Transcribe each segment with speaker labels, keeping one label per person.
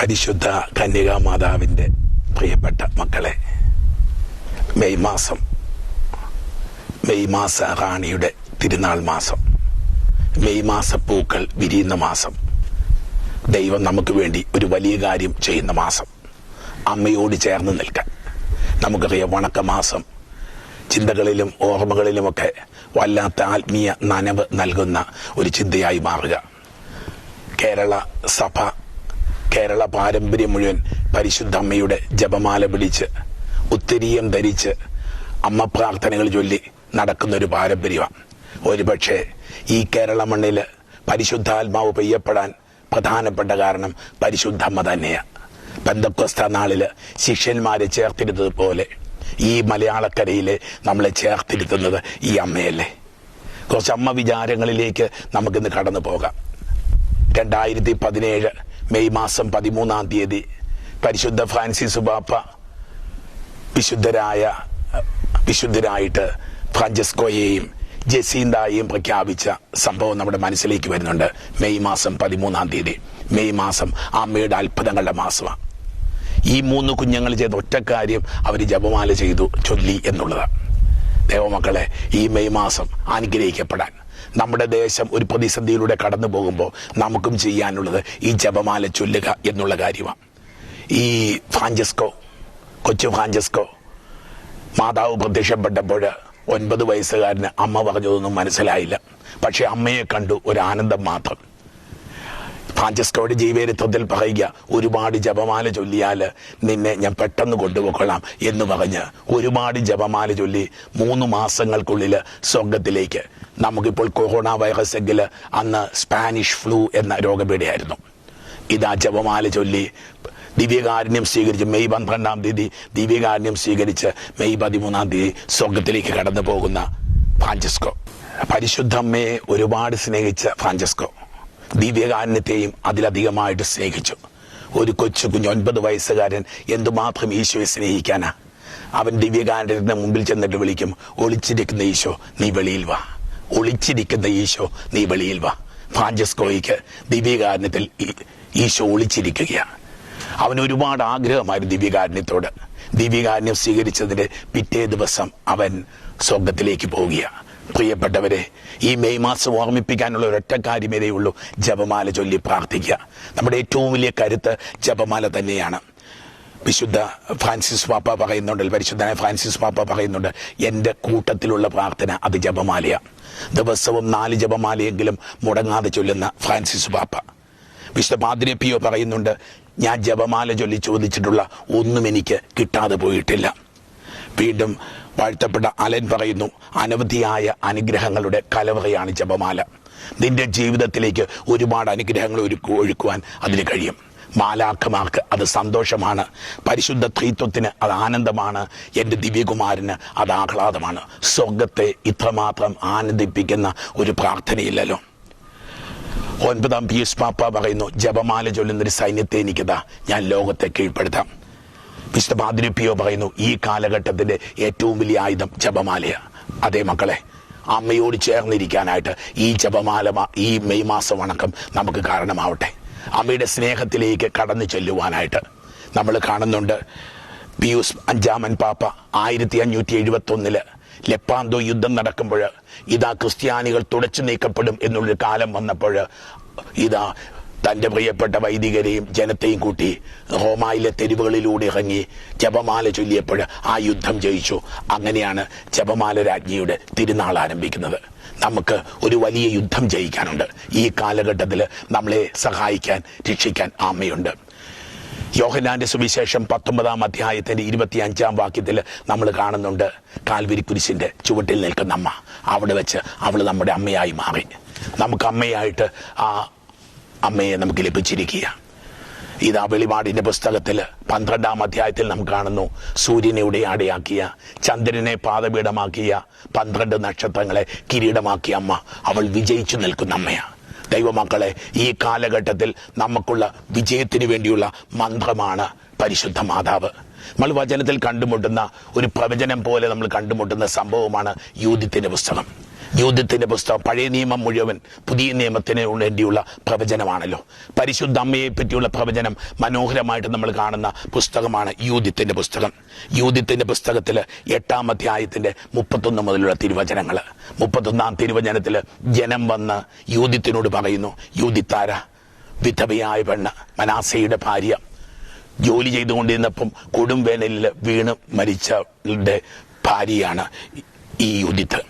Speaker 1: പരിശുദ്ധ കന്യകാമാതാവിൻ്റെ പ്രിയപ്പെട്ട മക്കളെ, മെയ് മാസ റാണിയുടെ തിരുനാൾ മാസം, മെയ് മാസപ്പൂക്കൾ വിരിയുന്ന മാസം, ദൈവം നമുക്ക് വേണ്ടി ഒരു വലിയ കാര്യം ചെയ്യുന്ന മാസം, അമ്മയോട് ചേർന്ന് നിൽക്കാൻ. നമുക്കറിയാം, വണക്കമാസം ചിന്തകളിലും ഓർമ്മകളിലുമൊക്കെ വല്ലാത്ത ആത്മീയ നനവ് നൽകുന്ന ഒരു ചിന്തയായി മാറുക. കേരള സഭ, കേരള പാരമ്പര്യം മുഴുവൻ പരിശുദ്ധ അമ്മയുടെ ജപമാല പിടിച്ച് ഉത്തരീയം ധരിച്ച് അമ്മ പ്രാർത്ഥനകൾ ചൊല്ലി നടക്കുന്നൊരു പാരമ്പര്യമാണ്. ഒരുപക്ഷെ ഈ കേരള മണ്ണിൽ പരിശുദ്ധാത്മാവ് പെയ്യപ്പെടാൻ പ്രധാനപ്പെട്ട കാരണം പരിശുദ്ധ അമ്മ തന്നെയാണ്. പെന്തക്കോസ്ത നാളിൽ ശിഷ്യന്മാരെ ചേർത്തിരുന്നതുപോലെ ഈ മലയാളക്കരയിലെ നമ്മളെ ചേർത്തിരുത്തുന്നത് ഈ അമ്മയല്ലേ. കുറച്ച് അമ്മ വിചാരങ്ങളിലേക്ക് നമുക്കിന്ന് കടന്നു പോകാം. 2017 മെയ് മാസം 13 പരിശുദ്ധ ഫ്രാൻസിസ് പാപ്പ വിശുദ്ധരായിട്ട് ഫ്രാഞ്ചസ്കോയെയും ജസീന്തായെയും പ്രഖ്യാപിച്ച സംഭവം നമ്മുടെ മനസ്സിലേക്ക് വരുന്നുണ്ട്. മെയ് മാസം 13 മെയ് മാസം അമ്മയുടെ അത്ഭുതങ്ങളുടെ മാസമാണ്. ഈ 3 കുഞ്ഞുങ്ങൾ ചെയ്ത ഒറ്റ കാര്യം, അവർ ജപമാല ചെയ്തു, ചൊല്ലി എന്നുള്ളതാണ്. ദൈവമക്കളെ, ഈ മെയ് മാസം അനുഗ്രഹിക്കപ്പെടാൻ നമ്മുടെ ദേശം ഒരു പ്രതിസന്ധിയിലൂടെ കടന്നു പോകുമ്പോൾ നമുക്കും ചെയ്യാനുള്ളത് ഈ ജപമാല ചൊല്ലുക എന്നുള്ള കാര്യമാണ്. ഈ കൊച്ചു ഫ്രാഞ്ചസ്കോ മാതാവ് പ്രത്യക്ഷപ്പെട്ടപ്പോൾ 9 വയസ്സുകാരന് അമ്മ പറഞ്ഞതൊന്നും മനസ്സിലായില്ല. പക്ഷെ അമ്മയെ കണ്ടു ഒരു ആനന്ദം മാത്രം. ഫ്രാഞ്ചസ്കോയുടെ ജീവചരിത്രത്തിൽ പറയുക, ഒരുപാട് ജപമാല ചൊല്ലിയാൽ നിന്നെ ഞാൻ പെട്ടെന്ന് കൊണ്ടുപോയിക്കൊള്ളാം എന്ന് പറഞ്ഞ് ഒരുപാട് ജപമാല ചൊല്ലി 3 മാസങ്ങൾക്കുള്ളിൽ സ്വർഗത്തിലേക്ക്. നമുക്കിപ്പോൾ കൊറോണ വൈറസ് എങ്കിൽ അന്ന് സ്പാനിഷ് ഫ്ലൂ എന്ന രോഗപീഠയായിരുന്നു. ഇതാ ജപമാല ചൊല്ലി ദിവ്യകാരുണ്യം സ്വീകരിച്ച് മെയ് 12 ദിവ്യകാരുണ്യം സ്വീകരിച്ച് മെയ് 13 സ്വർഗത്തിലേക്ക് കടന്നു പോകുന്ന ഫ്രാഞ്ചസ്കോ. പരിശുദ്ധ അമ്മയെ ഒരുപാട് സ്നേഹിച്ച ഫ്രാഞ്ചസ്കോ ദിവ്യകാരുണ്യത്തെയും അതിലധികമായിട്ട് സ്നേഹിച്ചു. ഒരു കൊച്ചു കുഞ്ഞ് 9 വയസ്സുകാരൻ എന്തുമാത്രം ഈശോയെ സ്നേഹിക്കാനാ. അവൻ ദിവ്യകാരുണ്യത്തിന് മുമ്പിൽ ചെന്നിട്ട് വിളിക്കും, ഒളിച്ചിരിക്കുന്ന ഈശോ നീ വെളിയിൽ വാ, ഒളിച്ചിരിക്കുന്ന ഈശോ നീ വെളിയിൽ വാ. ഫ്രാഞ്ചസ്കോയ്ക്ക് ദിവ്യകാരുണ്യത്തിൽ ഈശോ ഒളിച്ചിരിക്കുകയാണ്. അവന് ഒരുപാട് ആഗ്രഹമായിരുന്നു ദിവ്യകാരുണ്യത്തോട്. ദിവ്യകാരുണ്യം സ്വീകരിച്ചതിന്റെ പിറ്റേ ദിവസം അവൻ സ്വർഗത്തിലേക്ക് പോവുകയാണ്. പ്രിയപ്പെട്ടവരെ, ഈ മെയ് മാസം ഓർമ്മിപ്പിക്കാനുള്ള ഒരൊറ്റ കാര്യമേ ഉള്ളൂ, ജപമാല ചൊല്ലി പ്രാർത്ഥിക്കുക. നമ്മുടെ ഏറ്റവും വലിയ കരുത്ത് ജപമാല തന്നെയാണ്. പരിശുദ്ധനായ ഫ്രാൻസിസ് പാപ്പ പറയുന്നുണ്ട്, എൻ്റെ കൂട്ടത്തിലുള്ള പ്രാർത്ഥന അത് ജപമാലയാണ്. ദിവസവും 4 ജപമാലയെങ്കിലും മുടങ്ങാതെ ചൊല്ലുന്ന ഫ്രാൻസിസ് പാപ്പ. വിശുദ്ധ പാദ്രി പിയോ പറയുന്നുണ്ട്, ഞാൻ ജപമാല ചൊല്ലി ചോദിച്ചിട്ടുള്ള ഒന്നും എനിക്ക് കിട്ടാതെ പോയിട്ടില്ല. വീണ്ടും വാഴ്ത്തപ്പെട്ട അലൻ പറയുന്നു, അനവധിയായ അനുഗ്രഹങ്ങളുടെ കലവറയാണ് ജപമാല. നിന്റെ ജീവിതത്തിലേക്ക് ഒരുപാട് അനുഗ്രഹങ്ങൾ ഒഴുക്കുവാൻ അതിന് കഴിയും. മാലാഖമാർക്ക് അത് സന്തോഷമാണ്, പരിശുദ്ധ ത്രിത്വത്തിന് അത് ആനന്ദമാണ്, എൻ്റെ ദിവ്യകുമാരന് അത് ആഹ്ലാദമാണ്. സ്വർഗത്തെ ഇത്രമാത്രം ആനന്ദിപ്പിക്കുന്ന ഒരു പ്രാർത്ഥനയില്ലല്ലോ. 9 പീയൂസ് പാപ്പ പറയുന്നു, ജപമാല ചൊല്ലുന്നൊരു സൈന്യത്തെ എനിക്കതാ, ഞാൻ ലോകത്തെ കീഴ്പ്പെടുത്താം. വിശുദ്ധ പാദ്രി പിയോ പറയുന്നു, ഈ കാലഘട്ടത്തിന്റെ ഏറ്റവും വലിയ ആയുധം ജപമാലയാണ്. അതേ മക്കളെ, അമ്മയോട് ചേർന്നിരിക്കാനായിട്ട് ഈ ജപമാല ഈ മെയ് മാസം വണക്കം നമുക്ക് കാരണമാവട്ടെ. അമ്മയുടെ സ്നേഹത്തിലേക്ക് കടന്നു ചെല്ലുവാനായിട്ട് നമ്മൾ കാണുന്നുണ്ട്. പിയൂസ് 5 പാപ്പ 1571 ലെപ്പാന്തോ യുദ്ധം നടക്കുമ്പോൾ, ഇതാ ക്രിസ്ത്യാനികൾ തുടച്ചു നീക്കപ്പെടും എന്നുള്ളൊരു കാലം വന്നപ്പോൾ, ഇതാ തൻ്റെ പ്രിയപ്പെട്ട വൈദികരെയും ജനത്തെയും കൂട്ടി റോമായിലെ തെരുവുകളിലൂടെ ഇറങ്ങി ജപമാല ചൊല്ലിയപ്പോൾ ആ യുദ്ധം ജയിച്ചു. അങ്ങനെയാണ് ജപമാല രാജ്ഞിയുടെ തിരുനാൾ ആരംഭിക്കുന്നത്. നമുക്ക് ഒരു വലിയ യുദ്ധം ജയിക്കാനുണ്ട്. ഈ കാലഘട്ടത്തിൽ നമ്മളെ സഹായിക്കാൻ, രക്ഷിക്കാൻ അമ്മയുണ്ട്. യോഹന്നാന്റെ സുവിശേഷം 19 അധ്യായത്തിന്റെ 25 വാക്യത്തിൽ നമ്മൾ കാണുന്നുണ്ട്, കാൽവരി കുരിശിന്റെ ചുവട്ടിൽ നിൽക്കുന്ന അമ്മ. അവിടെ വെച്ച് അവൾ നമ്മുടെ അമ്മയായി മാറി. നമുക്ക് അമ്മയായിട്ട് ആ അമ്മയെ നമുക്ക് ലഭിച്ചിരിക്കുക. ഇതാ വെളിപാടിന്റെ പുസ്തകത്തിൽ 12 അധ്യായത്തിൽ നാം കാണുന്നു, സൂര്യനെ ഉടയാടയാക്കിയ, ചന്ദ്രനെ പാദപീഠമാക്കിയ, 12 നക്ഷത്രങ്ങളെ കിരീടമാക്കിയ അമ്മ. അവൾ വിജയിച്ചു നിൽക്കുന്ന അമ്മയാണ്. ദൈവമക്കളെ, ഈ കാലഘട്ടത്തിൽ നമുക്കുള്ള വിജയത്തിന് വേണ്ടിയുള്ള മന്ത്രമാണ് പരിശുദ്ധ മാതാവ്. നമ്മൾ വചനത്തിൽ കണ്ടുമുട്ടുന്ന ഒരു പ്രവചനം പോലെ നമ്മൾ കണ്ടുമുട്ടുന്ന സംഭവമാണ് യൂദിത്തിന്റെ പുസ്തകം. യൂഥത്തിന്റെ പുസ്തകം പഴയ നിയമം മുഴുവൻ പുതിയ നിയമത്തിന് വേണ്ടിയുള്ള പ്രവചനമാണല്ലോ. പരിശുദ്ധ അമ്മയെ പറ്റിയുള്ള പ്രവചനം മനോഹരമായിട്ട് നമ്മൾ കാണുന്ന പുസ്തകമാണ് യൂഥത്തിന്റെ പുസ്തകം. യൂഥത്തിന്റെ പുസ്തകത്തിൽ 8-ാം അധ്യായത്തിന്റെ 31 മുതലുള്ള തിരുവചനങ്ങൾ. 31-ാം തിരുവചനത്തില് ജനം വന്ന് യൂഥത്തിനോട് പറയുന്നു, യൂഥിത്താര വിധവയായ പെണ്ണ്, മനാസയുടെ ഭാര്യ, ജോലി ചെയ്തുകൊണ്ടിരുന്നപ്പം കൊടും വേനലിൽ വീണ് മരിച്ചവളുടെ ഭാര്യയാണ് ഈ യൂഥിത്ത്.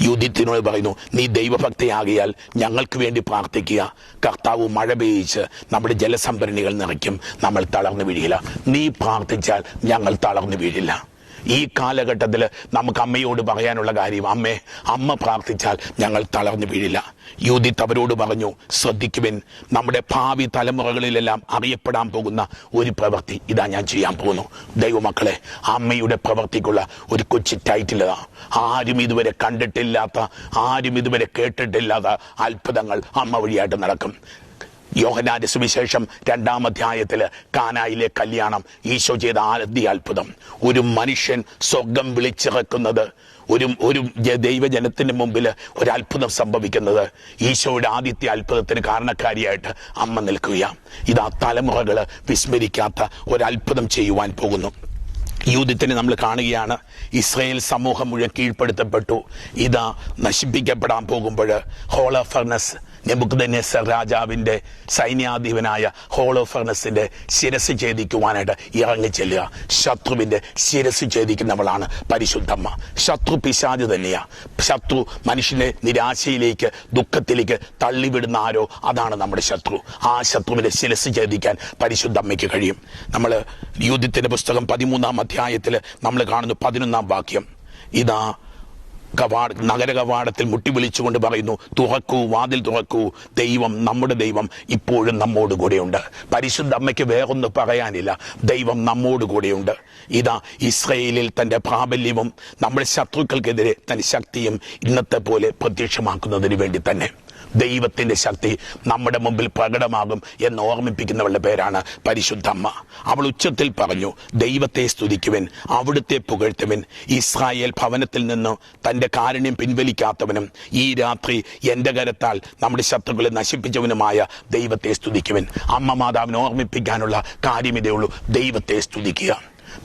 Speaker 1: യൂഥിത്തിനോട് പറയുന്നു, നീ ദൈവഭക്തയാകിയാൽ ഞങ്ങൾക്ക് വേണ്ടി പ്രാർത്ഥിക്കുക. കർത്താവ് മഴ പെയ്യിച്ച് നമ്മുടെ ജലസംഭരണികൾ നിറയ്ക്കും, നമ്മൾ തളർന്നു വീഴില്ല. നീ പ്രാർത്ഥിച്ചാൽ ഞങ്ങൾ തളർന്നു വീഴില്ല. ഈ കാലഘട്ടത്തിൽ നമുക്ക് അമ്മയോട് പറയാനുള്ള കാര്യം, അമ്മ പ്രാർത്ഥിച്ചാൽ ഞങ്ങൾ തളർന്നു വീഴില്ല. യൂഥിത്ത് അവരോട് പറഞ്ഞു, ശ്രദ്ധിക്കുവിൻ, നമ്മുടെ ഭാവി തലമുറകളിലെല്ലാം അറിയപ്പെടാൻ പോകുന്ന ഒരു പ്രവൃത്തി ഇതാ ഞാൻ ചെയ്യാൻ പോകുന്നു. ദൈവമക്കളെ, അമ്മയുടെ പ്രവൃത്തിക്കുള്ള ഒരു കൊച്ചു ടൈറ്റിൽ, ആരും ഇതുവരെ കണ്ടിട്ടില്ലാത്ത, ആരും ഇതുവരെ കേട്ടിട്ടില്ലാത്ത അത്ഭുതങ്ങൾ അമ്മ വഴിയായിട്ട് നടക്കും. യോഹന്നാന്റെ സുവിശേഷം 2-ാം അധ്യായത്തില് കാനായിലെ കല്യാണം, ഈശോ ചെയ്ത ആദ്യ അത്ഭുതം. ഒരു മനുഷ്യൻ സ്വർഗം വിളിച്ചിറക്കുന്നത്, ഒരു ദൈവജനത്തിന് മുമ്പിൽ ഒരു അത്ഭുതം സംഭവിക്കുന്നത്, ഈശോയുടെ ആദ്യത്തെ അത്ഭുതത്തിന് കാരണക്കാരിയായിട്ട് അമ്മ നിൽക്കുക. ഇതാ തലമുറകള് വിസ്മരിക്കാത്ത ഒരത്ഭുതം ചെയ്യുവാൻ പോകുന്നു. യൂഥത്തിന് നമ്മൾ കാണുകയാണ്, ഇസ്രായേൽ സമൂഹം മുഴുവൻ കീഴ്പ്പെടുത്തപ്പെട്ടു. ഇതാ നശിപ്പിക്കപ്പെടാൻ പോകുമ്പോൾ ഹോളോഫർണസ്, നെബൂഖദ്നേസർ രാജാവിന്റെ സൈന്യാധിപനായ ഹോളോഫർണസിന്റെ ശിരസ് ഛേദിക്കുവാനായിട്ട് ഇറങ്ങിച്ചെല്ലുക. ശത്രുവിന്റെ ശിരസ് ഛേദിക്കുന്നവളാണ് പരിശുദ്ധമ്മ. ശത്രു പിശാച് തന്നെയാ. ശത്രു മനുഷ്യനെ നിരാശയിലേക്ക്, ദുഃഖത്തിലേക്ക് തള്ളിവിടുന്ന ആരോ, അതാണ് നമ്മുടെ ശത്രു. ആ ശത്രുവിന്റെ ശിരസ് ഛേദിക്കാൻ പരിശുദ്ധമ്മയ്ക്ക് കഴിയും. നമ്മൾ യൂഥത്തിന്റെ പുസ്തകം 13-ാം അധ്യായത്തിൽ നമ്മൾ കാണുന്നു 11-ാം വാക്യം. ഇതാ നഗര കവാടത്തിൽ മുട്ടി വിളിച്ചുകൊണ്ട് പറയുന്നു, തുറക്കൂ, വാതിൽ തുറക്കൂ, ദൈവം, നമ്മുടെ ദൈവം ഇപ്പോഴും നമ്മോട് കൂടെയുണ്ട്. പരിശുദ്ധ അമ്മയ്ക്ക് വേറൊന്നും പറയാനില്ല, ദൈവം നമ്മോട് കൂടെയുണ്ട്. ഇതാ ഇസ്രായേലിൽ തന്റെ പ്രാബല്യവും നമ്മുടെ ശത്രുക്കൾക്കെതിരെ തന്റെ ശക്തിയും ഇന്നത്തെ പോലെ പ്രത്യക്ഷമാക്കുന്നതിന് വേണ്ടി തന്നെ ദൈവത്തിന്റെ ശക്തി നമ്മുടെ മുമ്പിൽ പ്രകടമാകും എന്ന് ഓർമ്മിപ്പിക്കുന്നവളുടെ പേരാണ് പരിശുദ്ധമ്മ. അവൾ ഉച്ചത്തിൽ പറഞ്ഞു, ദൈവത്തെ സ്തുതിക്കുവൻ, അവിടുത്തെ പുകഴ്ത്തുവൻ. ഇസ്രായേൽ ഭവനത്തിൽ നിന്ന് തന്റെ കാരുണ്യം പിൻവലിക്കാത്തവനും ഈ രാത്രി എന്റെ കരത്താൽ നമ്മുടെ ശത്രുക്കളെ നശിപ്പിച്ചവനുമായ ദൈവത്തെ സ്തുതിക്കുവൻ. അമ്മ മാതാവിനെ ഓർമ്മിപ്പിക്കാനുള്ള കാര്യം ഇതേ ഉള്ളൂ, ദൈവത്തെ സ്തുതിക്കുക.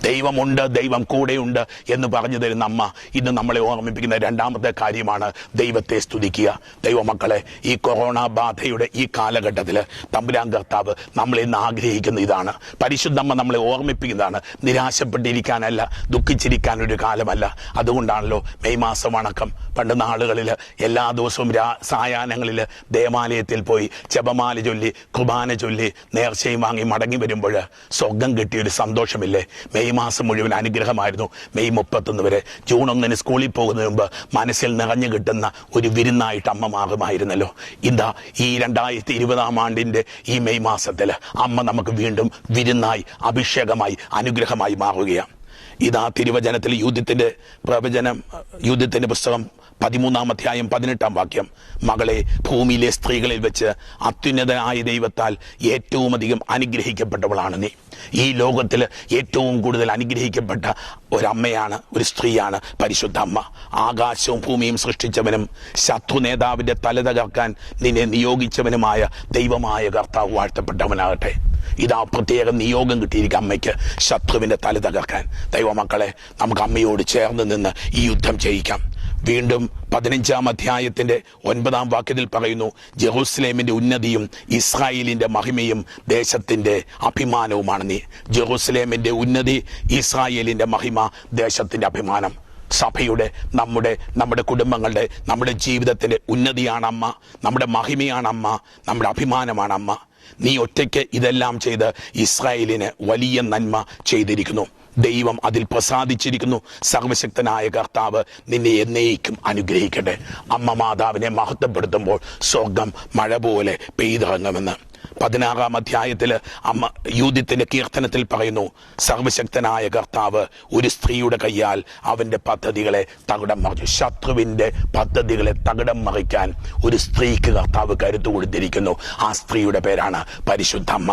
Speaker 1: ദൈവമുണ്ട്, ദൈവം കൂടെയുണ്ട് എന്ന് പറഞ്ഞു തരുന്ന അമ്മ ഇന്ന് നമ്മളെ ഓർമ്മിപ്പിക്കുന്ന 2-ാമത്തെ കാര്യമാണ് ദൈവത്തെ സ്തുതിക്കുക. ദൈവമക്കളെ, ഈ കൊറോണ ബാധയുടെ ഈ കാലഘട്ടത്തിൽ തമ്പുരാൻ കർത്താവ് നമ്മളെ ഇന്ന് ആഗ്രഹിക്കുന്ന ഇതാണ്. പരിശുദ്ധമ്മ നമ്മളെ ഓർമ്മിപ്പിക്കുന്നതാണ്. നിരാശപ്പെട്ടിരിക്കാനല്ല, ദുഃഖിച്ചിരിക്കാനൊരു കാലമല്ല. അതുകൊണ്ടാണല്ലോ മെയ് മാസം വണക്കം. പണ്ട് നാളുകളിൽ എല്ലാ ദിവസവും സായാഹ്നങ്ങളിൽ ദേവാലയത്തിൽ പോയി ജപമാല ചൊല്ലി, കുർബാന ചൊല്ലി, നേർച്ചയും വാങ്ങി മടങ്ങി വരുമ്പോൾ സ്വർഗം കിട്ടിയൊരു സന്തോഷമില്ലേ? മെയ് മാസം മുഴുവൻ അനുഗ്രഹമായിരുന്നു. മെയ് 31 വരെ. ജൂൺ 1 സ്കൂളിൽ പോകുന്നതിന് മുമ്പ് മനസ്സിൽ നിറഞ്ഞു കിട്ടുന്ന ഒരു വിരുന്നായിട്ട് അമ്മ മാറുമായിരുന്നല്ലോ. ഇതാ ഈ 2020-ാം ആണ്ടിന്റെ ഈ മെയ് മാസത്തിൽ അമ്മ നമുക്ക് വീണ്ടും വിരുന്നായി, അഭിഷേകമായി, അനുഗ്രഹമായി മാറുകയാണ്. ഇതാ തിരുവചനത്തിൽ യൂഥത്തിന്റെ പ്രവചനം, യൂഥത്തിന്റെ പുസ്തകം 13-ാം അധ്യായം 18-ാം വാക്യം. മകളെ, ഭൂമിയിലെ സ്ത്രീകളിൽ വെച്ച് അത്യുന്നതനായ ദൈവത്താൽ ഏറ്റവും അധികം അനുഗ്രഹിക്കപ്പെട്ടവളാണ് നീ. ഈ ലോകത്തിൽ ഏറ്റവും കൂടുതൽ അനുഗ്രഹിക്കപ്പെട്ട ഒരമ്മയാണ്, ഒരു സ്ത്രീയാണ് പരിശുദ്ധ അമ്മ. ആകാശവും ഭൂമിയും സൃഷ്ടിച്ചവനും ശത്രു നേതാവിന്റെ തല തകർക്കാൻ നിന്നെ നിയോഗിച്ചവനുമായ ദൈവമായ കർത്താവ് വാഴ്ത്തപ്പെട്ടവനാകട്ടെ. ഇതാ പ്രത്യേകം നിയോഗം കിട്ടിയിരിക്കും അമ്മയ്ക്ക്, ശത്രുവിന്റെ തല തകർക്കാൻ. ദൈവമക്കളെ, നമുക്ക് അമ്മയോട് ചേർന്ന് നിന്ന് ഈ യുദ്ധം ചെയ്യിക്കാം. വീണ്ടും 15-ാം അധ്യായത്തിന്റെ 9-ാം വാക്യത്തിൽ പറയുന്നു, ജെറൂസലേമിന്റെ ഉന്നതിയും ഇസ്രായേലിന്റെ മഹിമയും ദേശത്തിന്റെ അഭിമാനവുമാണ് നീ. ജെറൂസലേമിന്റെ ഉന്നതി, ഇസ്രായേലിന്റെ മഹിമ, ദേശത്തിന്റെ അഭിമാനം. സഭയുടെ, നമ്മുടെ കുടുംബങ്ങളുടെ, നമ്മുടെ ജീവിതത്തിന്റെ ഉന്നതിയാണ് അമ്മ, നമ്മുടെ മഹിമയാണ് അമ്മ, നമ്മുടെ അഭിമാനമാണ് അമ്മ. നീ ഒറ്റയ്ക്ക് ഇതെല്ലാം ചെയ്ത് ഇസ്രായേലിന് വലിയ നന്മ ചെയ്തിരിക്കുന്നു. ദൈവം അതിൽ പ്രസാദിച്ചിരിക്കുന്നു. സർവശക്തനായ കർത്താവ് നിന്നെ എന്നേക്കും അനുഗ്രഹിക്കട്ടെ. അമ്മ മാതാവിനെ മഹത്വപ്പെടുത്തുമ്പോൾ സ്വർഗം മഴ പോലെ പെയ്തിറങ്ങുമെന്ന് 16-ാം അധ്യായത്തിൽ അമ്മ യൂഥത്തിന്റെ കീർത്തനത്തിൽ പറയുന്നു, സർവശക്തനായ കർത്താവ് ഒരു സ്ത്രീയുടെ കയ്യാൽ അവന്റെ പദ്ധതികളെ തകിടം മറിച്ചു. ശത്രുവിന്റെ പദ്ധതികളെ തകിടം മറിക്കാൻ ഒരു സ്ത്രീക്ക് കർത്താവ് കരുത്തു കൊടുത്തിരിക്കുന്നു. ആ സ്ത്രീയുടെ പേരാണ് പരിശുദ്ധമ്മ.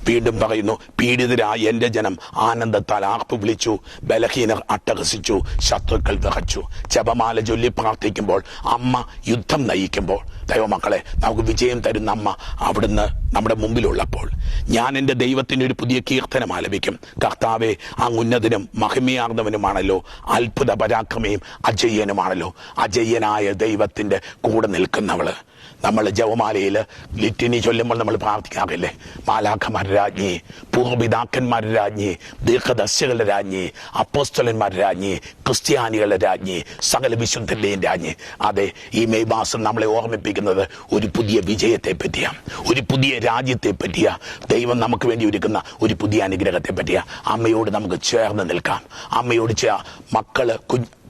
Speaker 1: വീണ്ടും പറയുന്നു, പീഡിതരായ എന്റെ ജനം ആനന്ദത്താൽ ആർപ്പ് വിളിച്ചു, ബലഹീനർ അട്ടഹസിച്ചു, ശത്രുക്കൾ വിറച്ചു. ജപമാല ചൊല്ലി പ്രാർത്ഥിക്കുമ്പോൾ, അമ്മ യുദ്ധം നയിക്കുമ്പോൾ, ദൈവമക്കളെ നമുക്ക് വിജയം തരുന്ന അമ്മ അവിടുന്ന് നമ്മുടെ മുമ്പിലുള്ളപ്പോൾ ഞാൻ എൻ്റെ ദൈവത്തിന് ഒരു പുതിയ കീർത്തനം ആലപിക്കും. കർത്താവെ, അങ്ങ് ഉന്നതനും മഹിമയാർന്നവനുമാണല്ലോ, അത്ഭുത പരാക്രമയും അജയ്യനുമാണല്ലോ. അജയ്യനായ ദൈവത്തിന്റെ കൂടെ നിൽക്കുന്നവള്. നമ്മൾ ജപമാലയിൽ ലിറ്റിനി ചൊല്ലുമ്പോൾ നമ്മൾ പ്രാർത്ഥിക്കാറില്ലേ, മാലാഖമാരുടെ രാജ്ഞി, പൂർവ്വപിതാക്കന്മാരുടെ രാജ്ഞി, ദീർഘദർശികളുടെ രാജ്ഞി, അപ്പോസ്തലന്മാരുടെ രാജ്ഞി, ക്രിസ്ത്യാനികളുടെ രാജ്ഞി, സകല വിശുദ്ധരുടെയും രാജ്ഞി. അതെ, ഈ മെയ് മാസം നമ്മളെ ഓർമ്മിപ്പിക്കുന്നത് ഒരു പുതിയ വിജയത്തെ പറ്റിയ, ഒരു പുതിയ രാജ്യത്തെ പറ്റിയ, ദൈവം നമുക്ക് വേണ്ടി ഒരുക്കുന്ന ഒരു പുതിയ അനുഗ്രഹത്തെ പറ്റിയ. അമ്മയോട് നമുക്ക് ചേർന്ന് നിൽക്കാം. അമ്മയോട് മക്കള്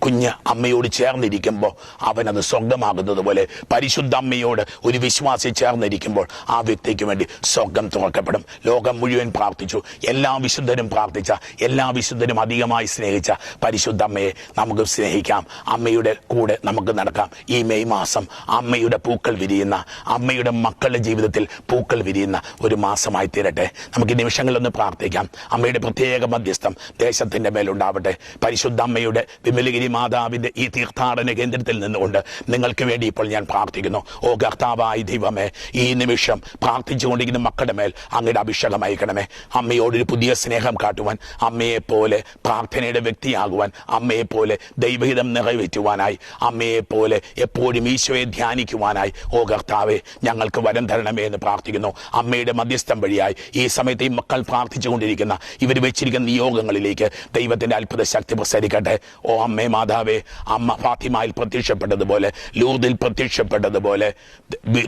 Speaker 1: കുഞ്ഞ് അമ്മയോട് ചേർന്നിരിക്കുമ്പോൾ അവനത് സ്വർഗമാകുന്നത് പോലെ പരിശുദ്ധ അമ്മയോട് ഒരു വിശ്വാസി ചേർന്നിരിക്കുമ്പോൾ ആ വ്യക്തിക്ക് വേണ്ടി സ്വർഗം തുറക്കപ്പെടും. ലോകം മുഴുവൻ പ്രാർത്ഥിച്ചു, എല്ലാ വിശുദ്ധരും പ്രാർത്ഥിച്ച, എല്ലാ വിശുദ്ധരും അധികമായി സ്നേഹിച്ച പരിശുദ്ധ അമ്മയെ നമുക്ക് സ്നേഹിക്കാം. അമ്മയുടെ കൂടെ നമുക്ക് നടക്കാം. ഈ മെയ് മാസം അമ്മയുടെ പൂക്കൾ വിരിയുന്ന, അമ്മയുടെ മക്കളുടെ ജീവിതത്തിൽ പൂക്കൾ വിരിയുന്ന ഒരു മാസമായി തീരട്ടെ. നമുക്ക് ഈ നിമിഷങ്ങളിലൊന്ന് പ്രാർത്ഥിക്കാം. അമ്മയുടെ പ്രത്യേക മധ്യസ്ഥം ദേശത്തിന്റെ മേലുണ്ടാവട്ടെ. പരിശുദ്ധ അമ്മയുടെ വിമലഗിരി മാതാവിന്റെ ഈ തീർത്ഥാടന കേന്ദ്രത്തിൽ നിന്നുകൊണ്ട് നിങ്ങൾക്ക് വേണ്ടി ഇപ്പോൾ ഞാൻ പ്രാർത്ഥിക്കുന്നു. ഓ കർത്താവായ ദൈവമേ, ഈ നിമിഷം പ്രാർത്ഥിച്ചുകൊണ്ടിരിക്കുന്ന മക്കളുടെ മേൽ അങ്ങയുടെ അഭിഷേകം അയക്കണമേ. അമ്മയോടൊരു പുതിയ സ്നേഹം കാട്ടുവാൻ, അമ്മയെപ്പോലെ പ്രാർത്ഥനയുടെ വ്യക്തിയാകുവാൻ, അമ്മയെപ്പോലെ ദൈവഹിതം നിറവേറ്റുവാനായി, അമ്മയെപ്പോലെ എപ്പോഴും ഈശോയെ ധ്യാനിക്കുവാനായി ഓ കർത്താവെ ഞങ്ങൾക്ക് വരം തരണമേ എന്ന് പ്രാർത്ഥിക്കുന്നു. അമ്മയുടെ മധ്യസ്ഥം വഴിയായി ഈ സമയത്ത് ഈ മക്കൾ പ്രാർത്ഥിച്ചുകൊണ്ടിരിക്കുന്ന ഇവർ വെച്ചിരിക്കുന്ന നിയോഗങ്ങളിലേക്ക് ദൈവത്തിന്റെ അത്ഭുത ശക്തി പ്രസരിക്കട്ടെ. ഓ അമ്മേ മാതാവേ, അമ്മ ഫാത്തിമയിൽ പ്രത്യക്ഷപ്പെട്ടതുപോലെ, ലൂർദിൽ പ്രത്യക്ഷപ്പെട്ടതുപോലെ,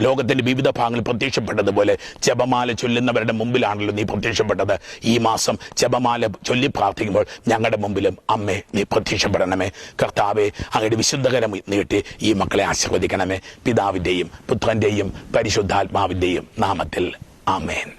Speaker 1: ലോകത്തിന്റെ വിവിധ ഭാഗങ്ങളിൽ പ്രത്യക്ഷപ്പെട്ടതുപോലെ ജപമാല ചൊല്ലുന്നവരുടെ മുമ്പിലാണല്ലോ നീ പ്രത്യക്ഷപ്പെട്ടത്. ഈ മാസം ജപമാല ചൊല്ലി പ്രാർത്ഥിക്കുമ്പോൾ ഞങ്ങളുടെ മുമ്പിലും അമ്മേ നീ പ്രത്യക്ഷപ്പെടണമേ. കർത്താവെ, അങ്ങയുടെ വിശുദ്ധകരം നീട്ടി ഈ മക്കളെ ആശീർവദിക്കണമേ. പിതാവിന്റെയും പുത്രന്റെയും പരിശുദ്ധാത്മാവിന്റെയും നാമത്തിൽ ആമേൻ.